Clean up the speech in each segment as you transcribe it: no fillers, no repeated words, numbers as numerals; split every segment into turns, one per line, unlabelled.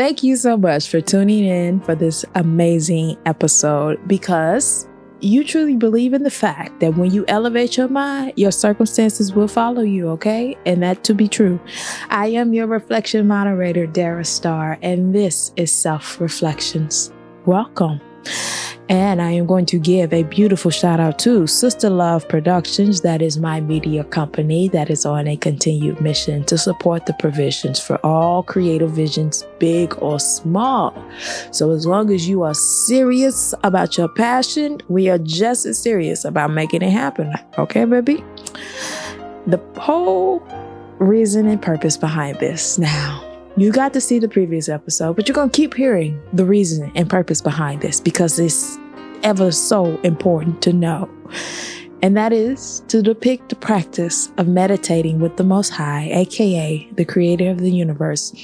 Thank you so much for tuning in for this amazing episode, because you truly believe in the fact that when you elevate your mind, your circumstances will follow you, okay? And that to be true. I am your reflection moderator, Dara Starr, and this is Self-Reflections. Welcome. And I am going to give a beautiful shout out to Sister Love Productions. That is my media company that is on a continued mission to support the provisions for all creative visions, big or small. So as long as you are serious about your passion, we are just as serious about making it happen. Okay, baby? The whole reason and purpose behind this. Now, you got to see the previous episode, but you're going to keep hearing the reason and purpose behind this because it's ever so important to know. And that is to depict the practice of meditating with the Most High, aka the Creator of the universe,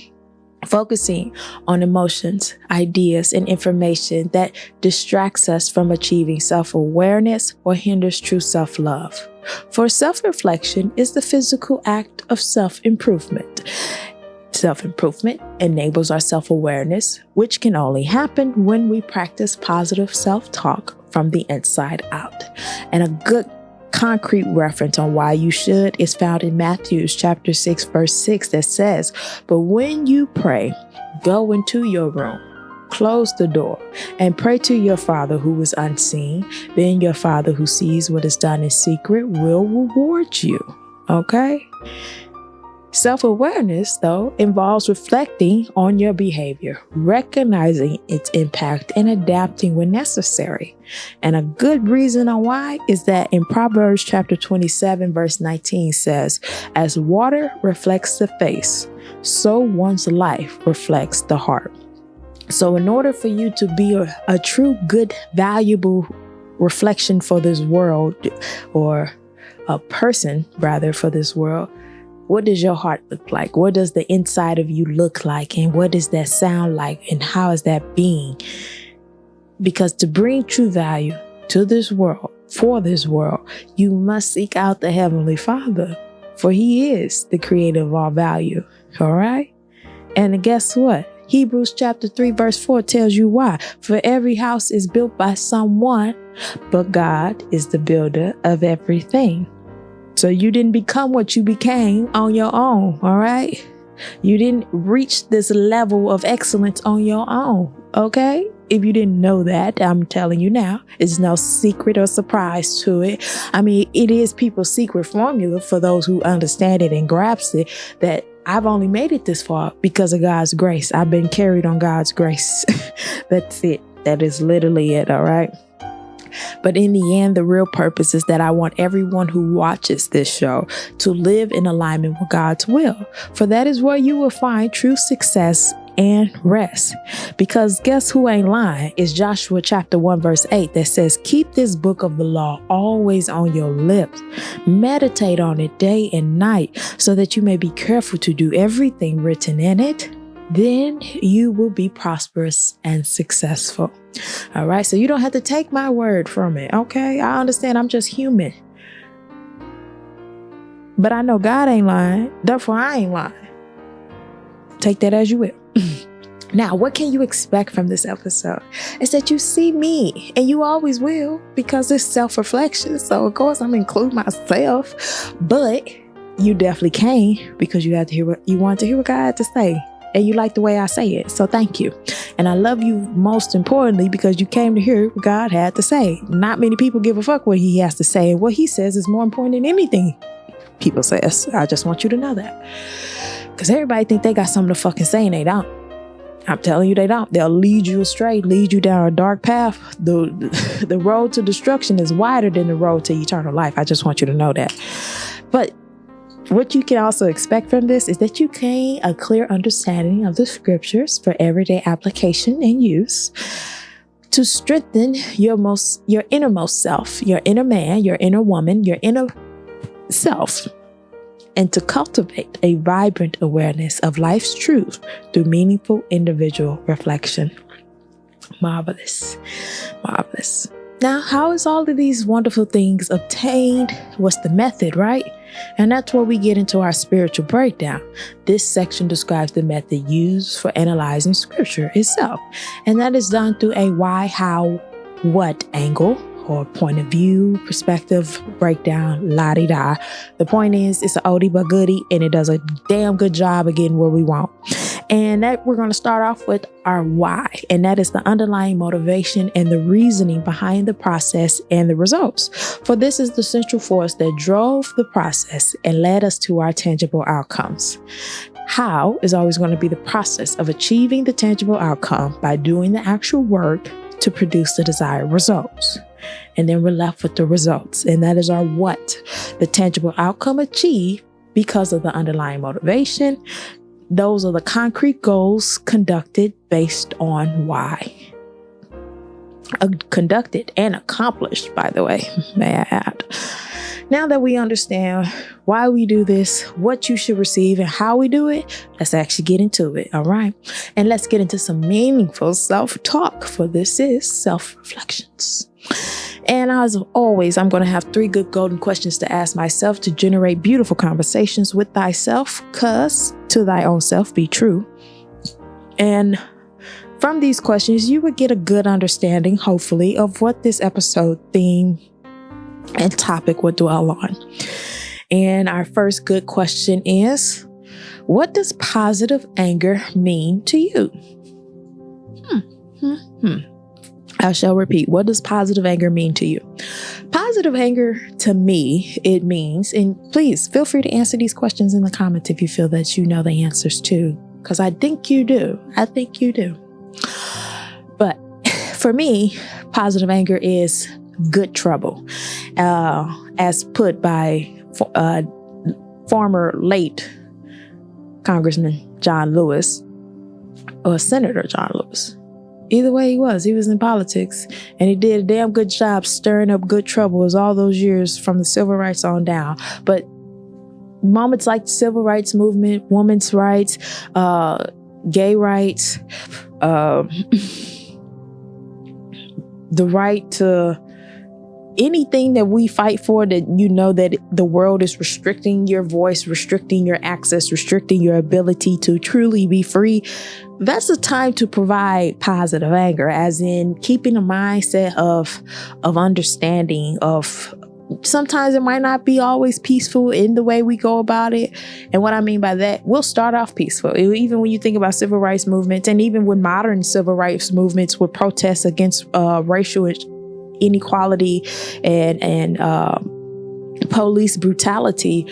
focusing on emotions, ideas, and information that distracts us from achieving self-awareness or hinders true self-love. For self-reflection is the physical act of self-improvement. Self-improvement enables our self-awareness, which can only happen when we practice positive self-talk from the inside out. And a good concrete reference on why you should is found in Matthew chapter 6, verse 6 that says, "But when you pray, go into your room, close the door, and pray to your Father who is unseen. Then your Father who sees what is done in secret will reward you." Okay? Self-awareness, though, involves reflecting on your behavior, recognizing its impact, and adapting when necessary. And a good reason on why is that in Proverbs chapter 27, verse 19 says, "As water reflects the face, so one's life reflects the heart." So in order for you to be a true, good, valuable reflection for this world, or a person, rather, for this world, what does your heart look like? What does the inside of you look like? And what does that sound like? And how is that being? Because to bring true value to this world, for this world, you must seek out the Heavenly Father, for He is the creator of all value. All right? And guess what? Hebrews chapter 3, verse 4 tells you why. "For every house is built by someone, but God is the builder of everything." So you didn't become what you became on your own, all right? You didn't reach this level of excellence on your own, okay? If you didn't know that, I'm telling you now, it's no secret or surprise to it. I mean, it is people's secret formula for those who understand it and grasp it, that I've only made it this far because of God's grace. I've been carried on God's grace. That's it. That is literally it, all right? But in the end, the real purpose is that I want everyone who watches this show to live in alignment with God's will. For that is where you will find true success and rest. Because guess who ain't lying? It's Joshua chapter 1, verse 8 that says, "Keep this book of the law always on your lips. Meditate on it day and night so that you may be careful to do everything written in it. Then you will be prosperous and successful." All right. So you don't have to take my word from it. Okay. I understand I'm just human. But I know God ain't lying. Therefore, I ain't lying. Take that as you will. Now, what can you expect from this episode? It's that you see me, and you always will, because it's self-reflection. So, of course, I'm including myself. But you definitely can, because you have to hear what you want to hear what God had to say. And you like the way I say it. So thank you. And I love you most importantly because you came to hear what God had to say. Not many people give a fuck what He has to say. And what He says is more important than anything people says. I just want you to know that. Because everybody think they got something to fucking say and they don't. I'm telling you they don't. They'll lead you astray, lead you down a dark path. The road to destruction is wider than the road to eternal life. I just want you to know that. But what you can also expect from this is that you gain a clear understanding of the scriptures for everyday application and use to strengthen your innermost self, your inner man, your inner woman, your inner self, and to cultivate a vibrant awareness of life's truth through meaningful individual reflection. Marvelous. Marvelous. Now, how is all of these wonderful things obtained? What's the method, right? And that's where we get into our spiritual breakdown. This section describes the method used for analyzing scripture itself. And that is done through a why, how, what angle or point of view, perspective, breakdown, la-di-da. The point is, it's an oldie but goodie, and it does a damn good job of getting where we want. And that we're going to start off with our why, and that is the underlying motivation and the reasoning behind the process and the results. For this is the central force that drove the process and led us to our tangible outcomes. How is always going to be the process of achieving the tangible outcome by doing the actual work to produce the desired results. And then we're left with the results, and that is our what, the tangible outcome achieved because of the underlying motivation. Those are the concrete goals conducted based on why. Conducted and accomplished, by the way, may I add. Now that we understand why we do this, what you should receive, and how we do it, let's actually get into it, all right? And let's get into some meaningful self-talk, for this is self-reflections. And as always, I'm going to have 3 good golden questions to ask myself to generate beautiful conversations with thyself, cause to thy own self be true. And from these questions, you would get a good understanding, hopefully, of what this episode theme and topic would dwell on. And our first good question is, what does positive anger mean to you? I shall repeat. What does positive anger mean to you? Positive anger to me, it means, and please feel free to answer these questions in the comments if you feel that you know the answers too, because I think you do. But for me, positive anger is good trouble, as put by former late Congressman John Lewis, or Senator John Lewis. Either way he was in politics, and he did a damn good job stirring up good trouble as all those years from the civil rights on down. But moments like the civil rights movement, women's rights, gay rights, the right to anything that we fight for, that you know that the world is restricting your voice, restricting your access, restricting your ability to truly be free. That's the time to provide positive anger, as in keeping a mindset of understanding of sometimes it might not be always peaceful in the way we go about it. And what I mean by that, we'll start off peaceful. Even when you think about civil rights movements, and even with modern civil rights movements with protests against racial inequality and police brutality,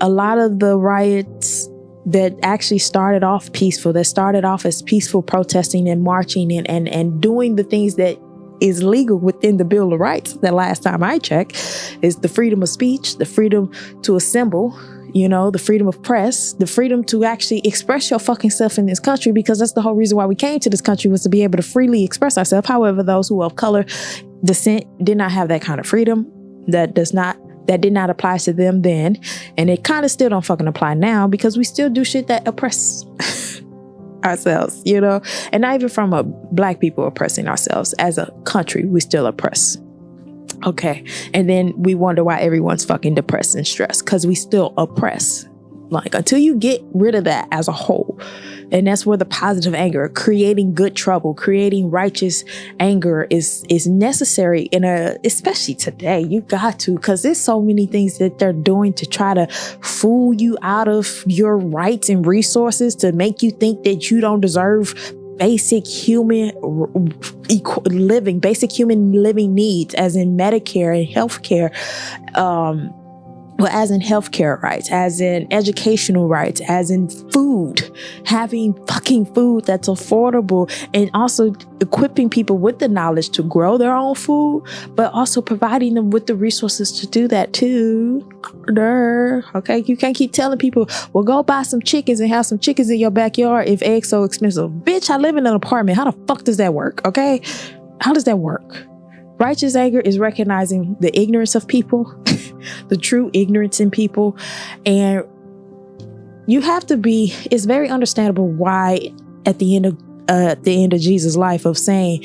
a lot of the riots that actually started off peaceful, that started off as peaceful protesting and marching and doing the things that is legal within the Bill of Rights, the last time I checked, is the freedom of speech, the freedom to assemble, the freedom of press, the freedom to actually express your fucking self in this country, because that's the whole reason why we came to this country, was to be able to freely express ourselves. However, those who are of color descent did not have that kind of freedom. That did not apply to them then, and it kind of still don't fucking apply now, because we still do shit that oppress ourselves, and not even from a black people oppressing ourselves. As a country, we still oppress. Okay, and then we wonder why everyone's fucking depressed and stressed, because we still oppress. Like, until you get rid of that as a whole, and that's where the positive anger, creating good trouble, creating righteous anger is necessary especially today. You got to, because there's so many things that they're doing to try to fool you out of your rights and resources, to make you think that you don't deserve basic human living needs, as in Medicare and healthcare, as in healthcare rights, as in educational rights, as in food, having fucking food that's affordable, and also equipping people with the knowledge to grow their own food, but also providing them with the resources to do that too. Okay, you can't keep telling people, well, go buy some chickens and have some chickens in your backyard if eggs so expensive. Bitch, I live in an apartment. How the fuck does that work? Okay, how does that work? Righteous anger is recognizing the ignorance of people, the true ignorance in people. And you have to be, it's very understandable why at the end of Jesus' life, of saying,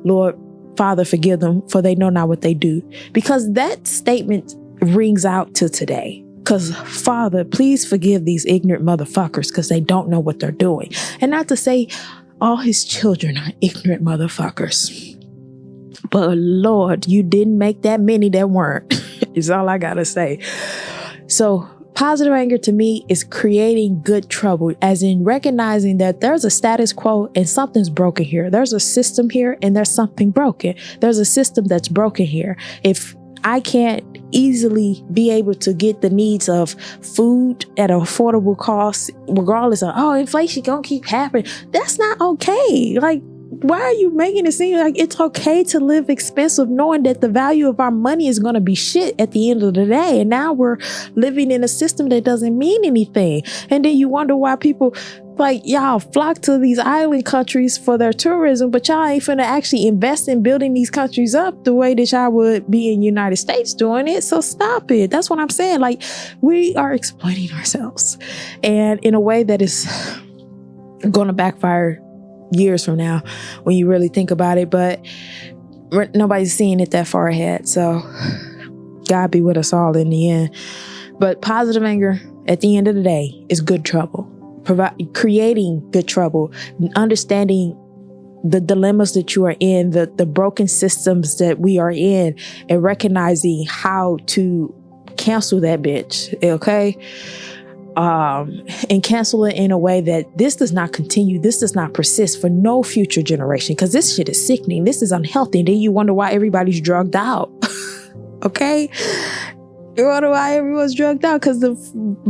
Lord, Father, forgive them, for they know not what they do. Because that statement rings out to today. Because, Father, please forgive these ignorant motherfuckers because they don't know what they're doing. And not to say all his children are ignorant motherfuckers. But, Lord, you didn't make that many that weren't, is all I got to say. So, positive anger to me is creating good trouble, as in recognizing that there's a status quo and something's broken here. There's a system here and there's something broken. There's a system that's broken here. If I can't easily be able to get the needs of food at an affordable cost, regardless of, inflation gonna keep happening. That's not okay. Like, why are you making it seem like it's okay to live expensive, knowing that the value of our money is going to be shit at the end of the day? And now we're living in a system that doesn't mean anything. And then you wonder why people, like, y'all flock to these island countries for their tourism, but y'all ain't finna actually invest in building these countries up the way that y'all would be in the United States doing it. So stop it. That's what I'm saying. Like, we are exploiting ourselves, and in a way that is going to backfire years from now when you really think about it. But nobody's seeing it that far ahead. So God be with us all in the end. But positive anger at the end of the day is good trouble. Creating good trouble, understanding the dilemmas that you are in, the broken systems that we are in, and recognizing how to cancel that bitch, okay? And cancel it in a way that this does not continue, this does not persist for no future generation, because this shit is sickening, this is unhealthy. And then you wonder why everybody's drugged out. Okay? You wonder why everyone's drugged out, because the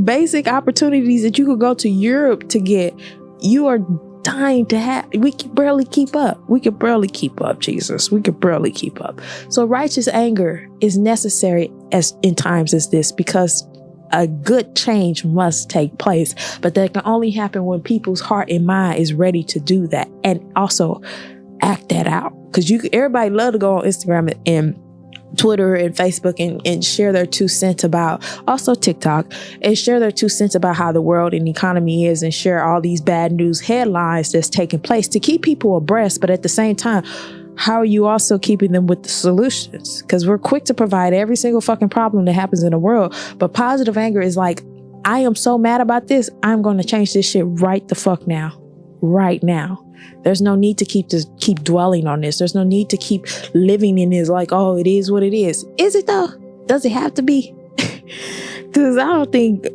basic opportunities that you could go to Europe to get, you are dying to have. We can barely keep up. We can barely keep up, Jesus. We can barely keep up. So righteous anger is necessary as in times as this, because a good change must take place. But that can only happen when people's heart and mind is ready to do that, and also act that out. Because everybody love to go on Instagram and Twitter and Facebook and share their 2 cents about, also TikTok, and share their 2 cents about how the world and economy is, and share all these bad news headlines that's taking place to keep people abreast. But at the same time, how are you also keeping them with the solutions? Because we're quick to provide every single fucking problem that happens in the world. But positive anger is like, I am so mad about this, I'm going to change this shit right the fuck now. Right now. There's no need to keep dwelling on this. There's no need to keep living in this like, oh, it is what it is. Is it though? Does it have to be? Because I don't think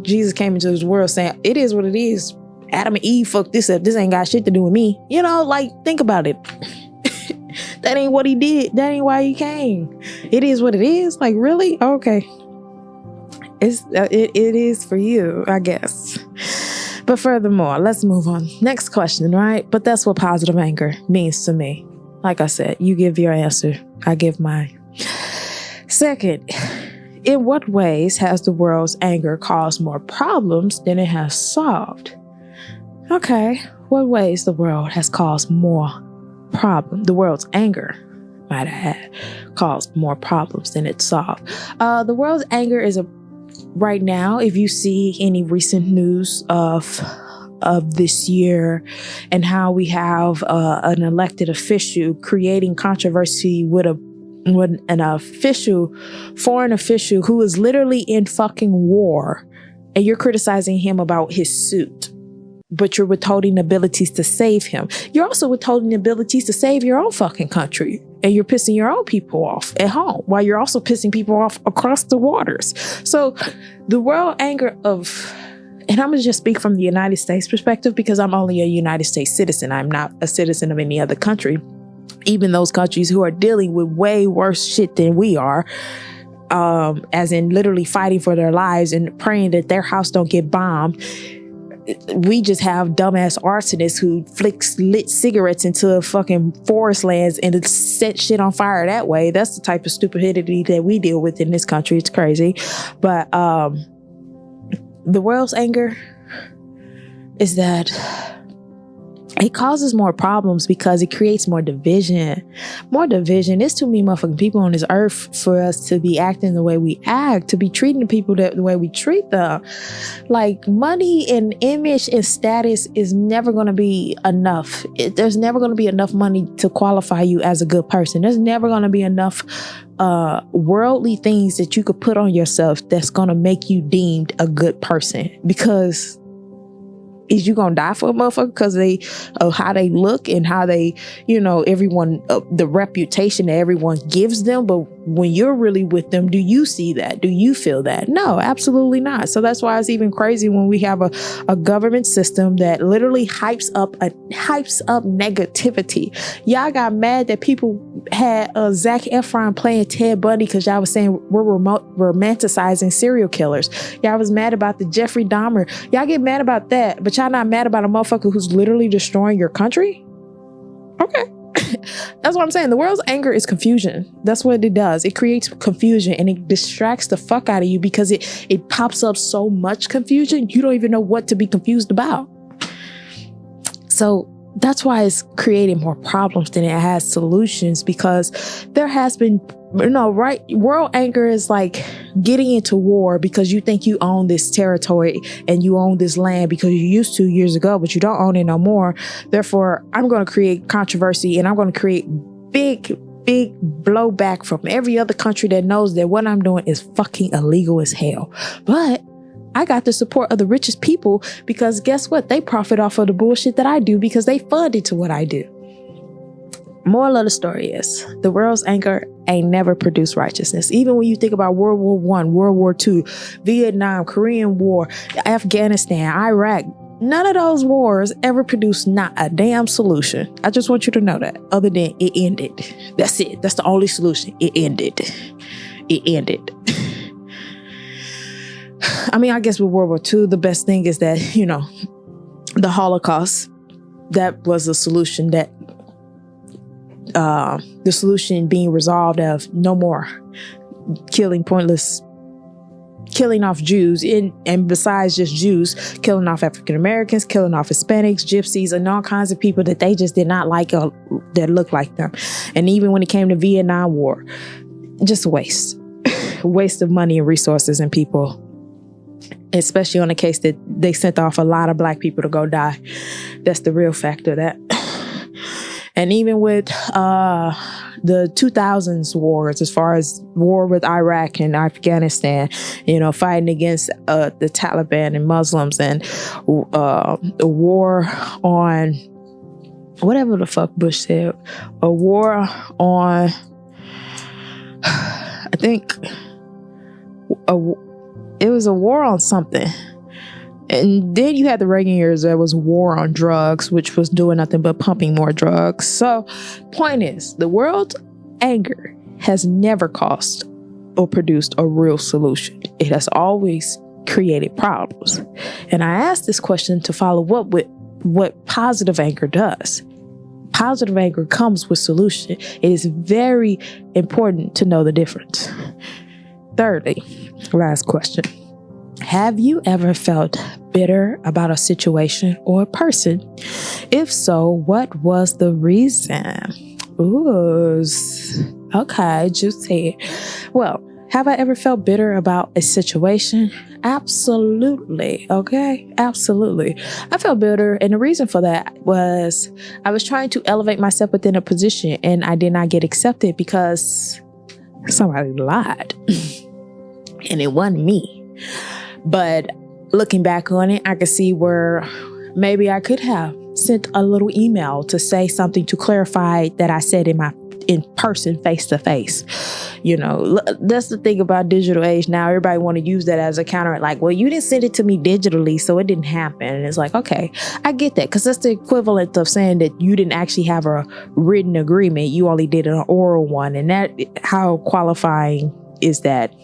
Jesus came into this world saying, it is what it is. Adam and Eve fucked this up. This ain't got shit to do with me. You know, like, think about it. That ain't what he did. That ain't why he came. It is what it is. Like, really? Okay. It is for you, I guess. But furthermore, let's move on. Next question, right? But that's what positive anger means to me. Like I said, you give your answer, I give mine. Second, in what ways has the world's anger caused more problems than it has solved? Okay, what ways the world has caused more problems? The world's anger, might have had, caused more problems than it solved. The world's anger is right now, if you see any recent news of this year and how we have an elected official creating controversy with an foreign official who is literally in fucking war, and you're criticizing him about his suit, but you're withholding abilities to save him. You're also withholding abilities to save your own fucking country. And you're pissing your own people off at home, while you're also pissing people off across the waters. So the world anger of, and I'm going to just speak from the United States perspective, because I'm only a United States citizen. I'm not a citizen of any other country. Even those countries who are dealing with way worse shit than we are, as in literally fighting for their lives and praying that their house don't get bombed. We just have dumbass arsonists who lit cigarettes into fucking forest lands and set shit on fire that way. That's the type of stupidity that we deal with in this country. It's crazy. But the world's anger is that it causes more problems because it creates more division. More division. There's too many motherfucking people on this earth for us to be acting the way we act, to be treating the people the way we treat them. Like, money and image and status is never going to be enough. There's never going to be enough money to qualify you as a good person. There's never going to be enough worldly things that you could put on yourself that's going to make you deemed a good person. Because is you gonna die for a motherfucker because of how they look and how they, everyone, the reputation that everyone gives them? But when you're really with them, do you see that? Do you feel that? No, absolutely not. So that's why it's even crazy when we have a government system that literally hypes up negativity. Y'all got mad that people had Zac Efron playing Ted Bundy because y'all was saying we're romanticizing serial killers. Y'all was mad about the Jeffrey Dahmer. Y'all get mad about that, but y'all not mad about a motherfucker who's literally destroying your country? Okay. That's what I'm saying. The world's anger is confusion. That's what it does. It creates confusion and it distracts the fuck out of you because it pops up so much confusion. You don't even know what to be confused about. So that's why it's creating more problems than it has solutions, because there has been, right? World anger is like getting into war because you think you own this territory and you own this land because you used to years ago, but you don't own it no more. Therefore, I'm going to create controversy and I'm going to create big blowback from every other country that knows that what I'm doing is fucking illegal as hell. But I got the support of the richest people because guess what? They profit off of the bullshit that I do because they fund into what I do. Moral of the story is the world's anger ain't never produced righteousness. Even when you think about World War I, World War II, Vietnam, Korean War, Afghanistan, Iraq, none of those wars ever produced not a damn solution. I just want you to know that. Other than it ended. That's it. That's the only solution. It ended. It ended. I mean, I guess with World War II, the best thing is that, the Holocaust, that was a solution that, the solution being resolved of no more killing off Jews, and besides just Jews, killing off African Americans, killing off Hispanics, gypsies, and all kinds of people that they just did not like that looked like them. And even when it came to Vietnam War, just a waste of money and resources and people. Especially on the case that they sent off a lot of black people to go die. That's the real factor of that. And even with the 2000s wars, as far as war with Iraq and Afghanistan, fighting against the Taliban and Muslims, and the war on whatever the fuck Bush said, a war on, I think, it was a war on something. And then you had the Reagan years, there was war on drugs, which was doing nothing but pumping more drugs. So point is, the world's anger has never caused or produced a real solution. It has always created problems. And I asked this question to follow up with what positive anger does. Positive anger comes with solution. It is very important to know the difference. Thirdly, last question. Have you ever felt bitter about a situation or a person? If so, what was the reason? Ooh, okay, juicy. Well, have I ever felt bitter about a situation? Absolutely. Okay, absolutely. I felt bitter, and the reason for that was I was trying to elevate myself within a position, and I did not get accepted because somebody lied. And it wasn't me. But looking back on it, I could see where maybe I could have sent a little email to say something to clarify that I said in person, face to face. That's the thing about digital age now. Everybody want to use that as a counter. Like, well, you didn't send it to me digitally, so it didn't happen. And it's like, okay, I get that, because that's the equivalent of saying that you didn't actually have a written agreement. You only did an oral one. And that, how qualifying is that?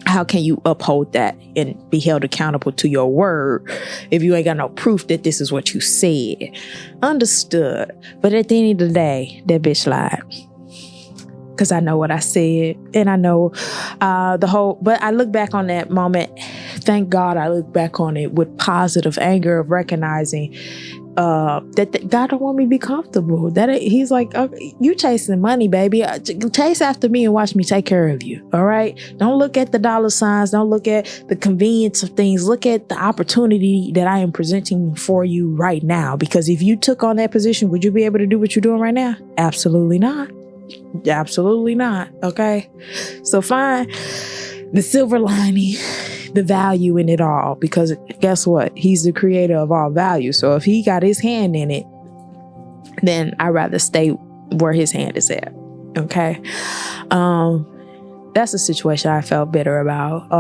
How can you uphold that and be held accountable to your word if you ain't got no proof that this is what you said? Understood. But at the end of the day, that bitch lied. Because I know what I said, and I know but I look back on that moment. Thank God I look back on it with positive anger of recognizing that God don't want me to be comfortable. He's like, okay, you chasing money, baby. Chase after me and watch me take care of you. All right. Don't look at the dollar signs. Don't look at the convenience of things. Look at the opportunity that I am presenting for you right now. Because if you took on that position, would you be able to do what you're doing right now? Absolutely not. Absolutely not. Okay. So find the silver lining, the value in it all, because guess what? He's the creator of all value. So if he got his hand in it, then I'd rather stay where his hand is at. Okay. That's a situation I felt bitter about.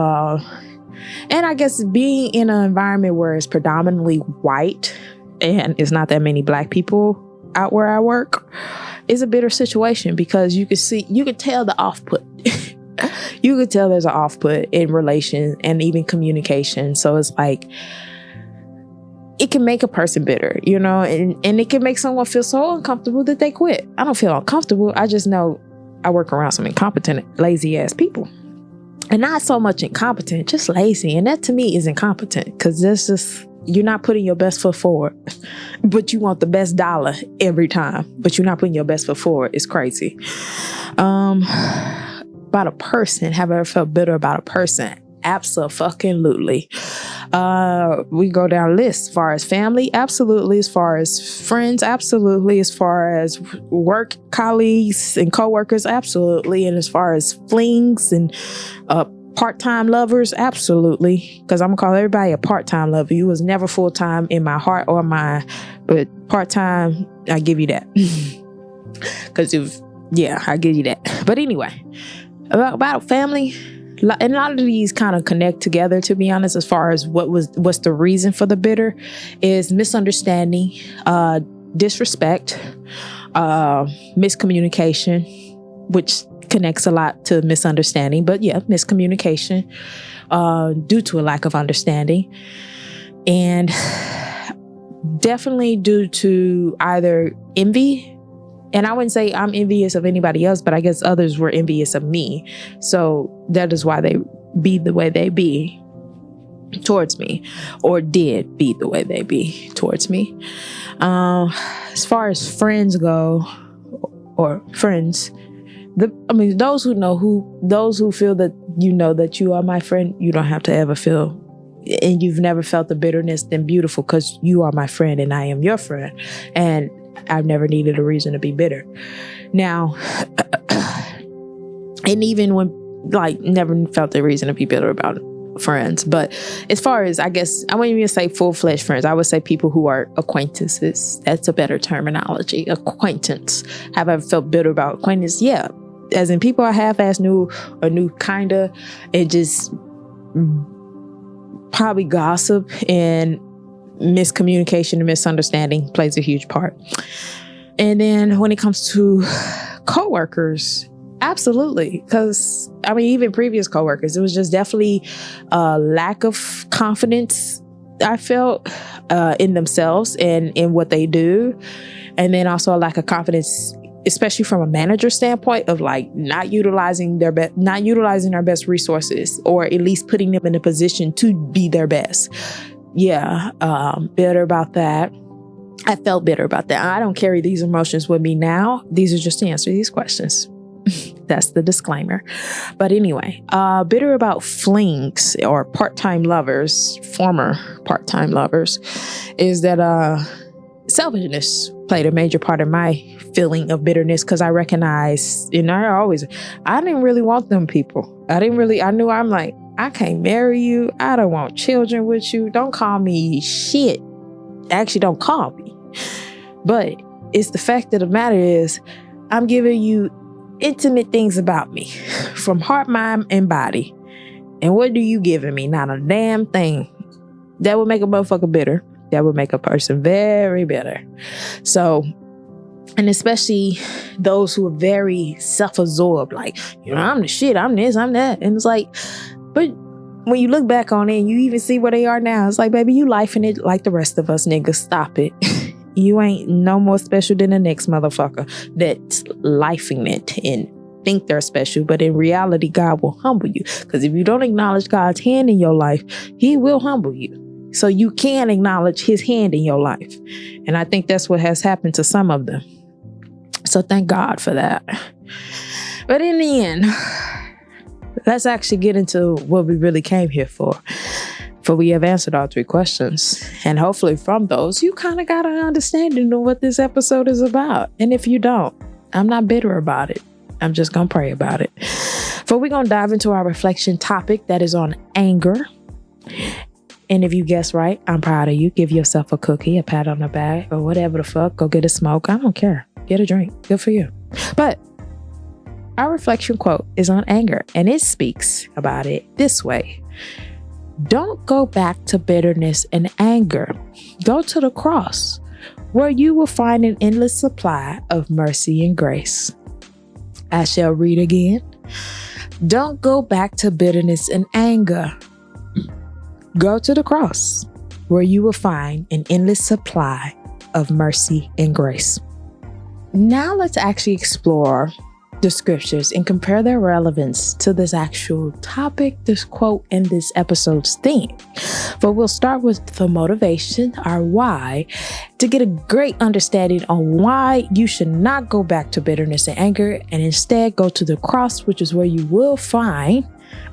And I guess being in an environment where it's predominantly white and it's not that many black people out where I work is a bitter situation, because you could tell the off-put. You could tell there's an off-put in relation and even communication. So it's like, it can make a person bitter, and it can make someone feel so uncomfortable that they quit. I don't feel uncomfortable. I just know I work around some incompetent, lazy ass people. And not so much incompetent, just lazy. And that to me is incompetent, because you're not putting your best foot forward, but you want the best dollar every time, but you're not putting your best foot forward. It's crazy. About a person, have I ever felt bitter about a person? Absolutely. We go down lists. As far as family, absolutely. As far as friends, absolutely. As far as work colleagues and coworkers, absolutely. And as far as flings and part-time lovers, absolutely. Because I'm gonna call everybody a part-time lover. You was never full-time in my heart or mind, but part-time, I give you that. Because I give you that. But anyway, about family, and a lot of these kind of connect together, to be honest, as far as what's the reason for the bitter is misunderstanding, disrespect, miscommunication, which connects a lot to misunderstanding, but yeah, miscommunication, due to a lack of understanding, and definitely due to either envy. And I wouldn't say I'm envious of anybody else, but I guess others were envious of me. So that is why they be the way they be towards me, or did be the way they be towards me. As far as friends go, or friends, those who feel that that you are my friend, you don't have to ever feel, and you've never felt the bitterness, then beautiful, because you are my friend and I am your friend. And I've never needed a reason to be bitter. Now, and even when, never felt a reason to be bitter about friends. But as far as, I guess, I wouldn't even say full-fledged friends. I would say people who are acquaintances. That's a better terminology. Acquaintance. Have I ever felt bitter about acquaintance? Yeah. As in people I half-ass knew or knew kinda, and just probably gossip and miscommunication and misunderstanding plays a huge part. And then when it comes to coworkers, absolutely. Because even previous coworkers, it was just definitely a lack of confidence I felt in themselves and in what they do. And then also a lack of confidence, especially from a manager standpoint, of not utilizing their best resources, or at least putting them in a position to be their best. Yeah, bitter about that. I felt bitter about that. I don't carry these emotions with me now. These are just to answer these questions. That's the disclaimer. But anyway, bitter about flings or part-time lovers, former part-time lovers, is that selfishness played a major part of my feeling of bitterness, because I recognize, I didn't really want them people. I knew I'm like, I can't marry you. I don't want children with you. Don't call me shit. Actually, don't call me. But it's the fact of the matter is, I'm giving you intimate things about me from heart, mind, and body. And what are you giving me? Not a damn thing. That would make a motherfucker bitter. That would make a person very bitter. So, and especially those who are very self-absorbed, I'm the shit, I'm this, I'm that. And it's like, but when you look back on it and you even see where they are now, it's like, baby, you lifing it like the rest of us niggas. Stop it. You ain't no more special than the next motherfucker that's lifing it and think they're special. But in reality, God will humble you. Because if you don't acknowledge God's hand in your life, He will humble you. So you can acknowledge his hand in your life. And I think that's what has happened to some of them. So thank God for that. But in the end, let's actually get into what we really came here for. For we have answered all 3 questions. And hopefully from those, you kind of got an understanding of what this episode is about. And if you don't, I'm not bitter about it. I'm just going to pray about it. For we're going to dive into our reflection topic that is on anger. And if you guess right, I'm proud of you. Give yourself a cookie, a pat on the back, or whatever the fuck. Go get a smoke. I don't care. Get a drink. Good for you. But our reflection quote is on anger, and it speaks about it this way. Don't go back to bitterness and anger. Go to the cross, where you will find an endless supply of mercy and grace. I shall read again. Don't go back to bitterness and anger. Go to the cross, where you will find an endless supply of mercy and grace. Now let's actually explore the scriptures and compare their relevance to this actual topic, this quote, and this episode's theme. But we'll start with the motivation, our why, to get a great understanding on why you should not go back to bitterness and anger, and instead go to the cross, which is where you will find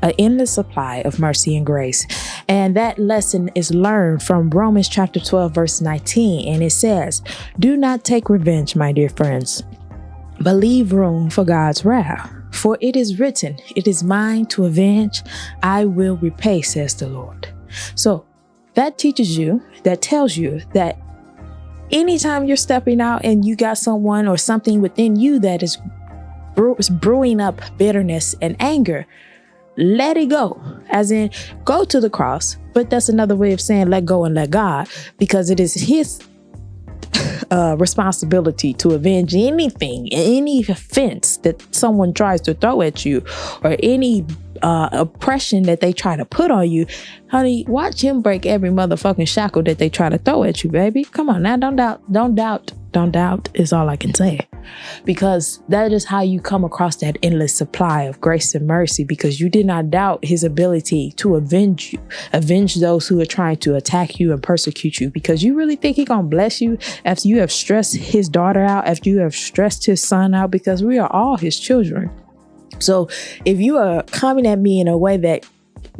an endless supply of mercy and grace. And that lesson is learned from Romans chapter 12, verse 19. And it says, "Do not take revenge, my dear friends, but leave room for God's wrath. For it is written, it is mine to avenge. I will repay, says the Lord." So that teaches you, that tells you that anytime you're stepping out and you got someone or something within you that is brewing up bitterness and anger, let it go. As in, go to the cross. But that's another way of saying let go and let God, because it is his responsibility to avenge anything, any offense that someone tries to throw at you, or any oppression that they try to put on you. Honey, watch him break every motherfucking shackle that they try to throw at you, baby. Come on now, don't doubt is all I can say. Because that is how you come across that endless supply of grace and mercy, because you did not doubt his ability to avenge you, avenge those who are trying to attack you and persecute you, because you really think he's gonna bless you after you have stressed his daughter out, after you have stressed his son out, because we are all his children. So if you are coming at me in a way that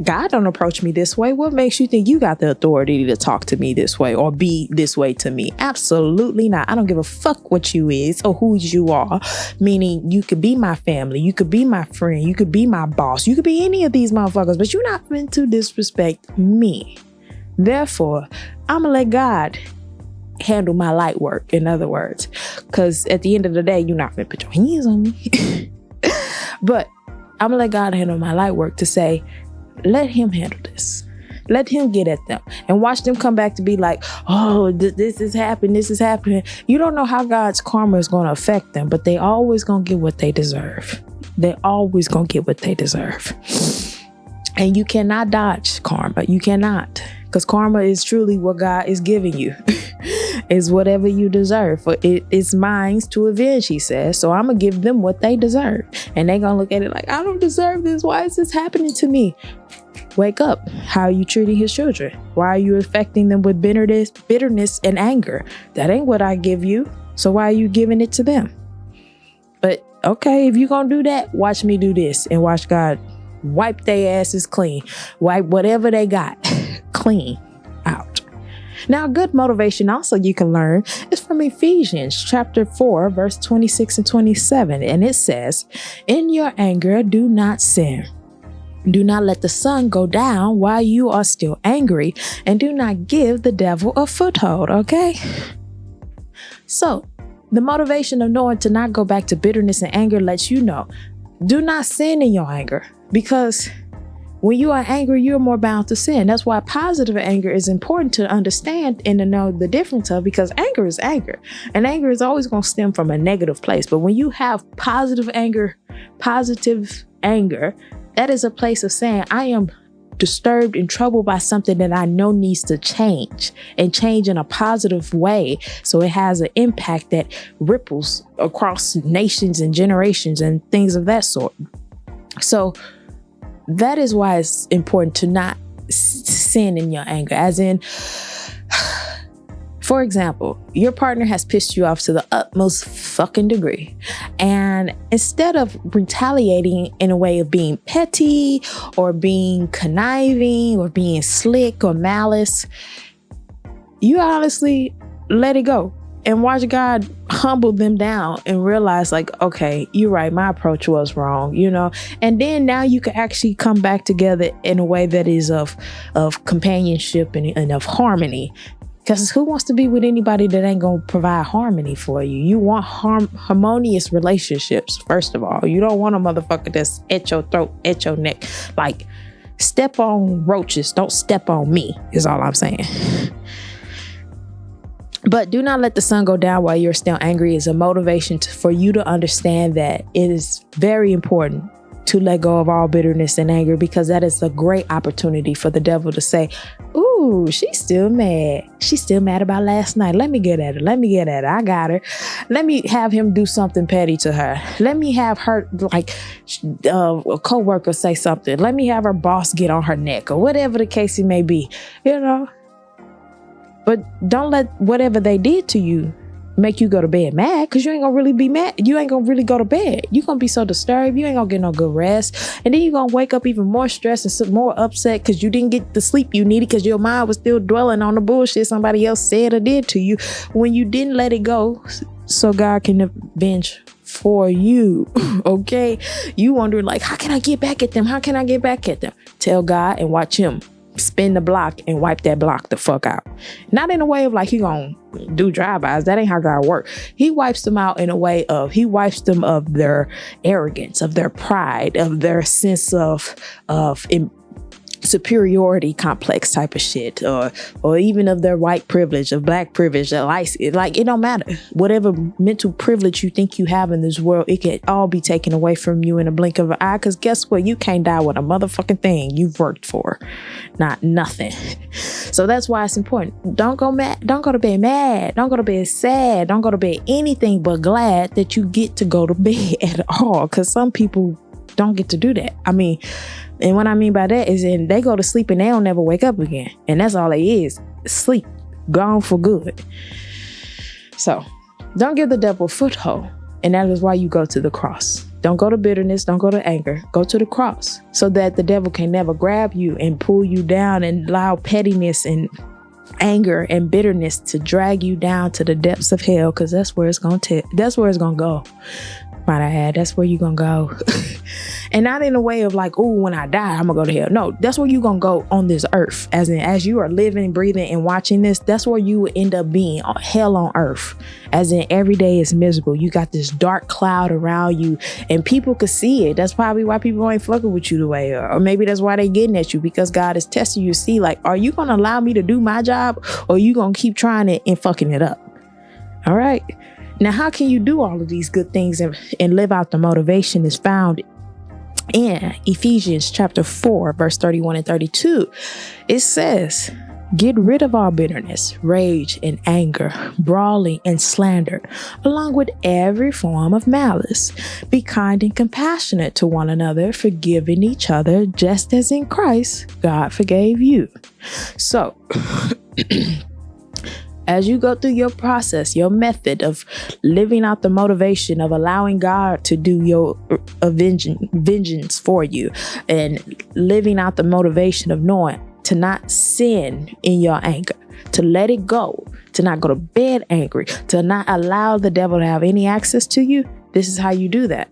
God don't approach me this way, what makes you think you got the authority to talk to me this way or be this way to me? Absolutely not. I don't give a fuck what you is or who you are. Meaning you could be my family, you could be my friend, you could be my boss, you could be any of these motherfuckers, but you're not meant to disrespect me. Therefore, I'm gonna let God handle my light work, in other words, because at the end of the day, you're not gonna put your hands on me. But I'm gonna let God handle my light work to say, let him handle this. Let him get at them and watch them come back to be like, oh, this is happening. This is happening. You don't know how God's karma is going to affect them, but they always going to get what they deserve. They always going to get what they deserve. And you cannot dodge karma. You cannot, because karma is truly what God is giving you. Is whatever you deserve. For it is mine to avenge, he says. So I'm going to give them what they deserve. And they're going to look at it like, I don't deserve this. Why is this happening to me? Wake up. How are you treating his children? Why are you affecting them with bitterness and anger? That ain't what I give you. So why are you giving it to them? But okay, if you're going to do that, watch me do this and watch God wipe their asses clean. Wipe whatever they got clean out. Now, good motivation also you can learn is from Ephesians chapter 4, verse 26 and 27. And it says, in your anger, do not sin. Do not let the sun go down while you are still angry, and do not give the devil a foothold, okay? So, the motivation of knowing to not go back to bitterness and anger lets you know, do not sin in your anger, because when you are angry, you're more bound to sin. That's why positive anger is important to understand and to know the difference of, because anger is anger. And anger is always going to stem from a negative place. But when you have positive anger, that is a place of saying, I am disturbed and troubled by something that I know needs to change, and change in a positive way. So it has an impact that ripples across nations and generations and things of that sort. So that is why it's important to not sin in your anger. As in, for example, your partner has pissed you off to the utmost fucking degree. And instead of retaliating in a way of being petty or being conniving or being slick or malice, you honestly let it go and watch God humble them down and realize like, okay, you're right. My approach was wrong, and then now you can actually come back together in a way that is of companionship and of harmony. Because who wants to be with anybody that ain't going to provide harmony for you? You want harmonious relationships, first of all. You don't want a motherfucker that's at your throat, at your neck. Like, step on roaches. Don't step on me, is all I'm saying. But do not let the sun go down while you're still angry is a motivation for you to understand that it is very important to let go of all bitterness and anger, because that is a great opportunity for the devil to say, ooh, she's still mad. She's still mad about last night. Let me get at her. I got her. Let me have him do something petty to her. Let me have her, like, a coworker say something. Let me have her boss get on her neck, or whatever the case it may be, But don't let whatever they did to you make you go to bed mad, because you ain't gonna really be mad. You ain't gonna really go to bed. You're gonna be so disturbed. You ain't gonna get no good rest. And then you're gonna wake up even more stressed and some more upset because you didn't get the sleep you needed, because your mind was still dwelling on the bullshit somebody else said or did to you when you didn't let it go so God can avenge for you. Okay? You wondering like, how can I get back at them? Tell God and watch him spin the block and wipe that block the fuck out. Not in a way of like he gonna do drive-bys. That ain't how God works. He wipes them out in a way of, he wipes them of their arrogance, of their pride, of their sense of superiority complex type of shit, or even of their white privilege, of black privilege, like it don't matter. Whatever mental privilege you think you have in this world, it can all be taken away from you in a blink of an eye, because guess what? You can't die with a motherfucking thing you've worked for. Not nothing. So that's why it's important. Don't go mad. Don't go to bed mad. Don't go to bed sad. Don't go to bed anything but glad that you get to go to bed at all, because some people don't get to do that. And what I mean by that is they go to sleep and they don't never wake up again. And that's all it is. Sleep. Gone for good. So don't give the devil a foothold. And that is why you go to the cross. Don't go to bitterness. Don't go to anger. Go to the cross so that the devil can never grab you and pull you down and allow pettiness and anger and bitterness to drag you down to the depths of hell, because that's where it's going to go. Might I add, that's where you're going to go. And not in a way of like, oh, when I die, I'm going to go to hell. No, that's where you're going to go on this earth. As you are living, breathing, and watching this, that's where you will end up being, hell on earth. As in every day is miserable. You got this dark cloud around you and people could see it. That's probably why people ain't fucking with you the way, or maybe that's why they getting at you, because God is testing you to see like, are you going to allow me to do my job, or are you going to keep trying it and fucking it up? All right. Now, how can you do all of these good things and live out the motivation is found in Ephesians chapter 4, verse 31 and 32. It says, get rid of all bitterness, rage and anger, brawling and slander, along with every form of malice. Be kind and compassionate to one another, forgiving each other, just as in Christ God forgave you. So, as you go through your process, your method of living out the motivation of allowing God to do your vengeance for you, and living out the motivation of knowing to not sin in your anger, to let it go, to not go to bed angry, to not allow the devil to have any access to you, this is how you do that.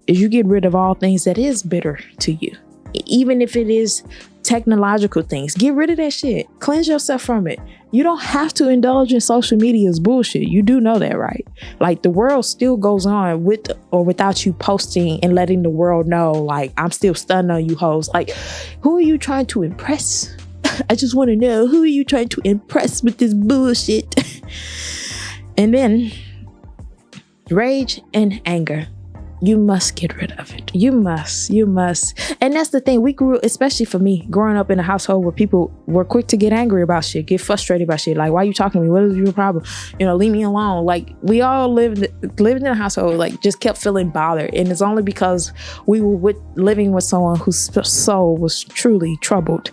Is you get rid of all things that is bitter to you. Even if it is technological things, get rid of that shit. Cleanse yourself from it. You don't have to indulge in social media's bullshit. You do know that, right? Like, the world still goes on with or without you posting and letting the world know, like, I'm still stunned on you hoes. Like, who are you trying to impress? I just want to know, who are you trying to impress with this bullshit? And then rage and anger. You must get rid of it. You must. And that's the thing. We grew, especially for me, growing up in a household where people were quick to get angry about shit, get frustrated about shit. Like, why are you talking to me? What is your problem? Leave me alone. Like, we all lived in a household, like, just kept feeling bothered. And it's only because we were living with someone whose soul was truly troubled.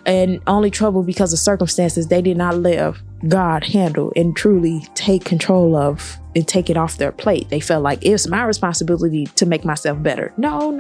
And only troubled because of circumstances they did not let God handle and truly take control of and take it off their plate. They felt like it's my responsibility to make myself better. No.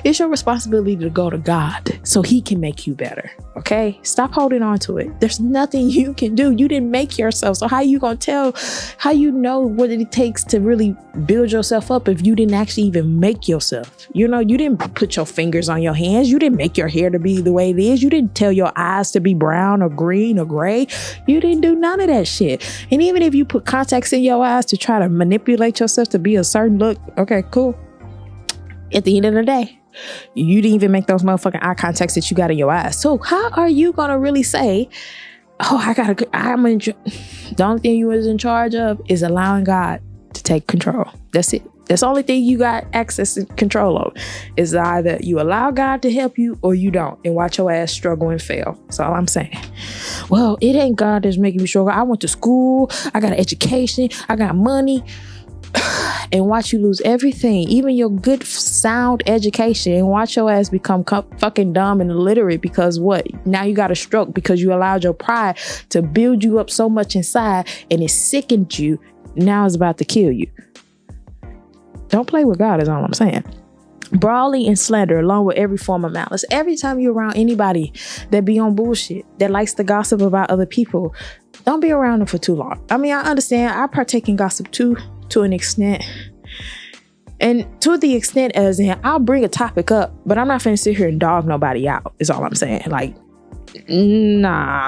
It's your responsibility to go to God so he can make you better. Okay? Stop holding on to it. There's nothing you can do. You didn't make yourself. So how you gonna tell, how you know what it takes to really build yourself up if you didn't actually even make yourself? You didn't put your fingers on your hands. You didn't make your hair to be the way it is. You didn't tell your eyes to be brown or green or gray. You didn't do none of that shit. And even if you put contacts in your eyes to try to manipulate yourself to be a certain look, okay, cool. At the end of the day, you didn't even make those motherfucking eye contacts that you got in your eyes. So how are you gonna really say, the only thing you was in charge of is allowing God to take control? That's it. That's the only thing you got access and control of, is either you allow God to help you or you don't, and watch your ass struggle and fail. That's all I'm saying. Well, it ain't God that's making me struggle. I went to school, I got an education, I got money, and watch you lose everything, even your good sound education, and watch your ass become fucking dumb and illiterate because what? Now you got a stroke because you allowed your pride to build you up so much inside, and it sickened you. Now it's about to kill you. Don't play with God is all I'm saying. Brawling and slander along with every form of malice. Every time you're around anybody that be on bullshit, that likes to gossip about other people, don't be around them for too long. I mean, I understand. I partake in gossip too, to an extent. And to the extent as in, I'll bring a topic up, but I'm not finna sit here and dog nobody out, is all I'm saying. Like, nah.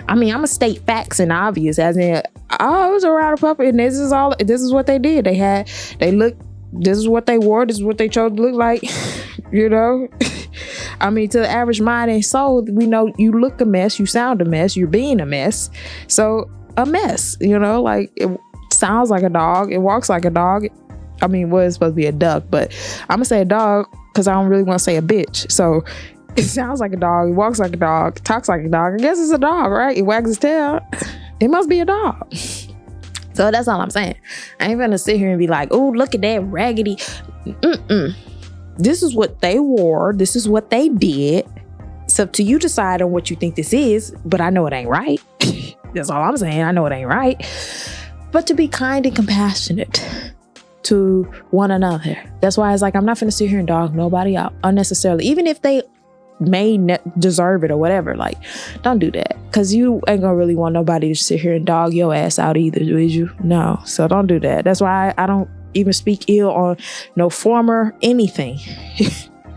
I mean, I'm gonna state facts and obvious, as in, I was around a puppet and this is what they did. This is what they wore, this is what they chose to look like, I mean, to the average mind and soul, we know you look a mess, you sound a mess, you're being a mess. So a mess, like, it sounds like a dog, it walks like a dog. I mean, well, it's supposed to be a duck, but I'm gonna say a dog because I don't really want to say a bitch. So it sounds like a dog, it walks like a dog, talks like a dog. I guess it's a dog, right? It wags its tail. It must be a dog. So that's all I'm saying. I ain't gonna sit here and be like, oh, look at that raggedy. This is what they wore. This is what they did. It's up to you to decide on what you think this is, but I know it ain't right. That's all I'm saying. I know it ain't right. But to be kind and compassionate to one another. That's why it's like, I'm not gonna sit here and dog nobody out unnecessarily, even if they may deserve it or whatever. Like, don't do that, because you ain't gonna really want nobody to sit here and dog your ass out either, would you? No. So don't do that. That's why I don't even speak ill on no former anything.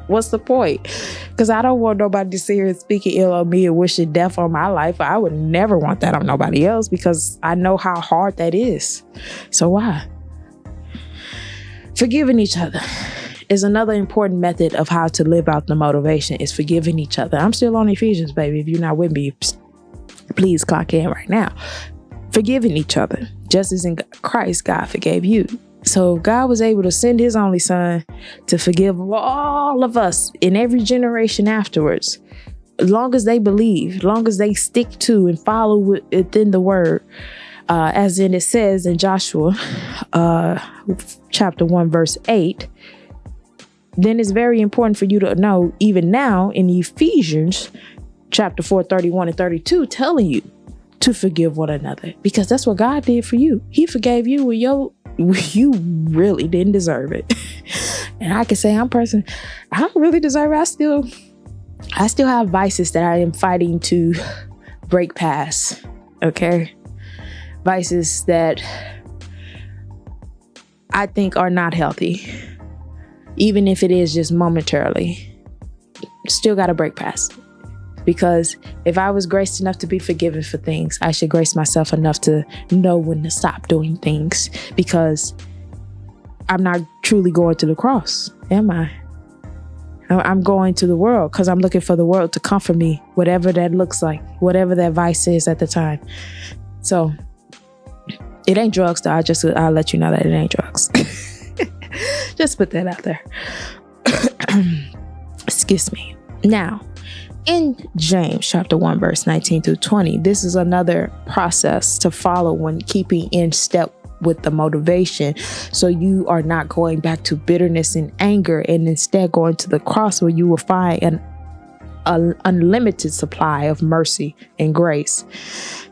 What's the point? Because I don't want nobody to sit here and speaking ill on me and wishing death on my life. I would never want that on nobody else, because I know how hard that is. So why? Forgiving each other is another important method of how to live out the motivation, is forgiving each other. I'm still on Ephesians, baby. If you're not with me, please clock in right now. Forgiving each other, just as in Christ, God forgave you. So God was able to send his only son to forgive all of us in every generation afterwards, as long as they believe, as long as they stick to and follow within the word. As in it says in Joshua chapter 1, verse 8, then it's very important for you to know, even now in Ephesians chapter 4, 31 and 32, telling you to forgive one another, because that's what God did for you. He forgave you when you really didn't deserve it. And I can say I don't really deserve it. I still have vices that I am fighting to break past. Okay. Vices that I think are not healthy. Even if it is just momentarily, still got to break past. Because if I was graced enough to be forgiven for things, I should grace myself enough to know when to stop doing things, because I'm not truly going to the cross, am I? I'm going to the world because I'm looking for the world to comfort me, whatever that looks like, whatever that vice is at the time. So it ain't drugs, though. I'll let you know that it ain't drugs. Just put that out there. Excuse me. Now, in James chapter 1, verse 19 through 20, this is another process to follow when keeping in step with the motivation. So you are not going back to bitterness and anger, and instead going to the cross where you will find an unlimited supply of mercy and grace.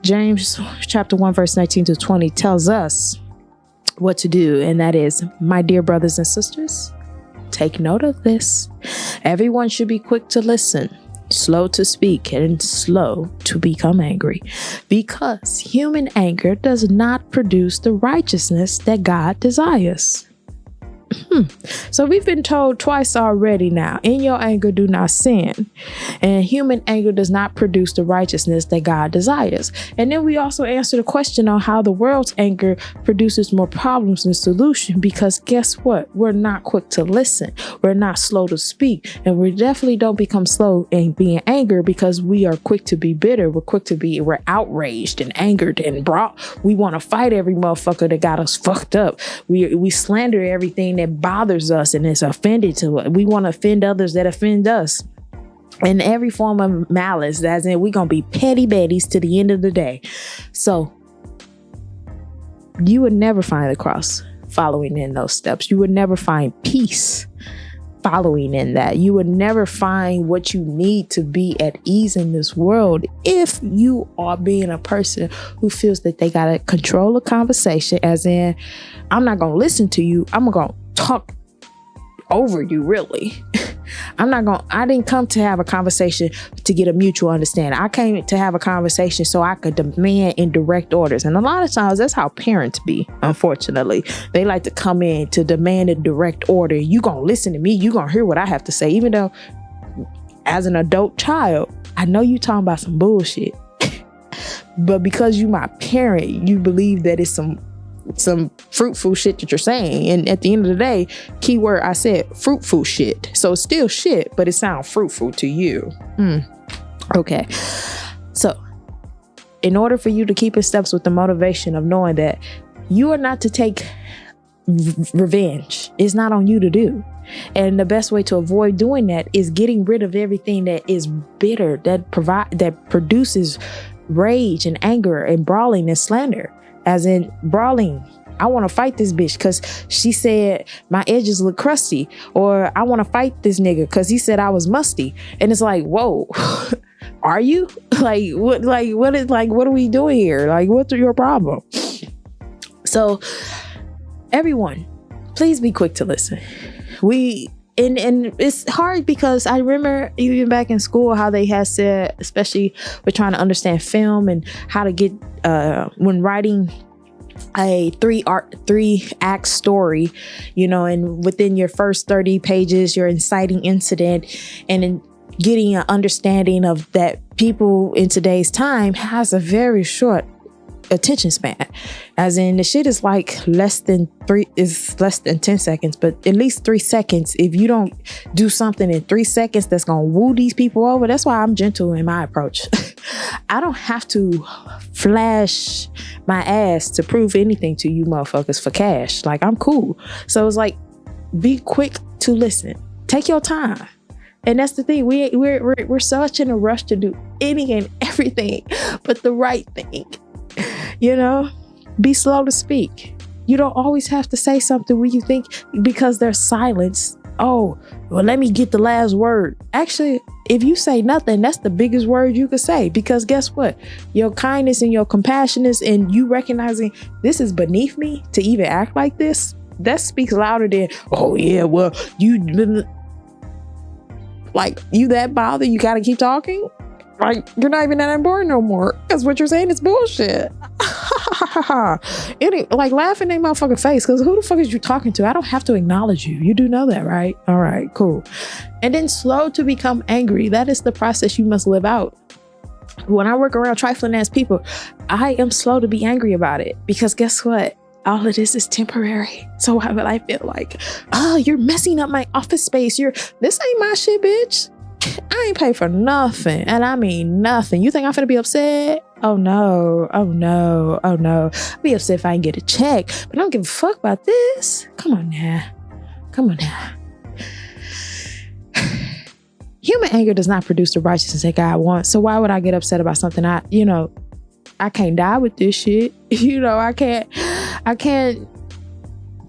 James chapter 1, verse 19 to 20 tells us what to do. And that is, my dear brothers and sisters, take note of this. Everyone should be quick to listen, slow to speak, and slow to become angry, because human anger does not produce the righteousness that God desires. So we've been told twice already now, in your anger do not sin. And human anger does not produce the righteousness that God desires. And then we also answer the question on how the world's anger produces more problems than solution, because guess what? We're not quick to listen. We're not slow to speak. And we definitely don't become slow in being angry, because we are quick to be bitter. We're outraged and angered and we want to fight every motherfucker that got us fucked up. We slander everything that bothers us and is offended to us. We want to offend others that offend us. In every form of malice, as in we're going to be petty baddies to the end of the day. So you would never find the cross following in those steps. You would never find peace following in that. You would never find what you need to be at ease in this world if you are being a person who feels that they got to control a conversation, as in, I'm not going to listen to you. I'm going to talk over you, really. I didn't come to have a conversation to get a mutual understanding. I came to have a conversation so I could demand and direct orders. And a lot of times that's how parents be, unfortunately. They like to come in to demand a direct order. You gonna listen to me, you gonna hear what I have to say. Even though as an adult child, I know you talking about some bullshit. But because you my parent, you believe that it's some fruitful shit that you're saying. And at the end of the day, keyword, I said fruitful shit. So it's still shit, but it sounds fruitful to you. Okay. So in order for you to keep in steps with the motivation of knowing that you are not to take revenge, it's not on you to do. And the best way to avoid doing that is getting rid of everything that is bitter, that produces rage and anger and brawling and slander. As in brawling, I want to fight this bitch because she said my edges look crusty, or I want to fight this nigga because he said I was musty. And it's like, whoa, are you? What are we doing here? Like, what's your problem? So everyone, please be quick to listen. And it's hard because I remember even back in school how they had said, especially with trying to understand film and how to get when writing a three act story, and within your first 30 pages, your inciting incident, and in getting an understanding of that people in today's time has a very short attention span, as in the shit is like less than 10 seconds, but at least 3 seconds. If you don't do something in 3 seconds that's gonna woo these people over, that's why I'm gentle in my approach. I don't have to flash my ass to prove anything to you motherfuckers for cash. Like, I'm cool. So it's like, be quick to listen, take your time. And that's the thing, we're such in a rush to do any and everything but the right thing. Be slow to speak. You don't always have to say something when you think, because there's silence. Oh, well, let me get the last word. Actually, if you say nothing, that's the biggest word you could say, because guess what? Your kindness and your compassionate and you recognizing this is beneath me to even act like this, that speaks louder than, oh yeah, well, you that bothered, you gotta keep talking? Like, you're not even that important no more, because what you're saying is bullshit. Laughing in my motherfucking face, because who the fuck is you talking to? I don't have to acknowledge you. You do know that, right? All right, cool. And then slow to become angry. That is the process you must live out. When I work around trifling ass people, I am slow to be angry about it, because guess what? All of this is temporary. So why would I feel like, oh, you're messing up my office space. This ain't my shit, bitch. I ain't paid for nothing. And I mean nothing. You think I'm finna be upset? Oh no. I'll be upset if I can get a check, but I don't give a fuck about this. Come on now. Come on now. Human anger does not produce the righteousness that God wants. So why would I get upset about something I can't die with this shit. I can't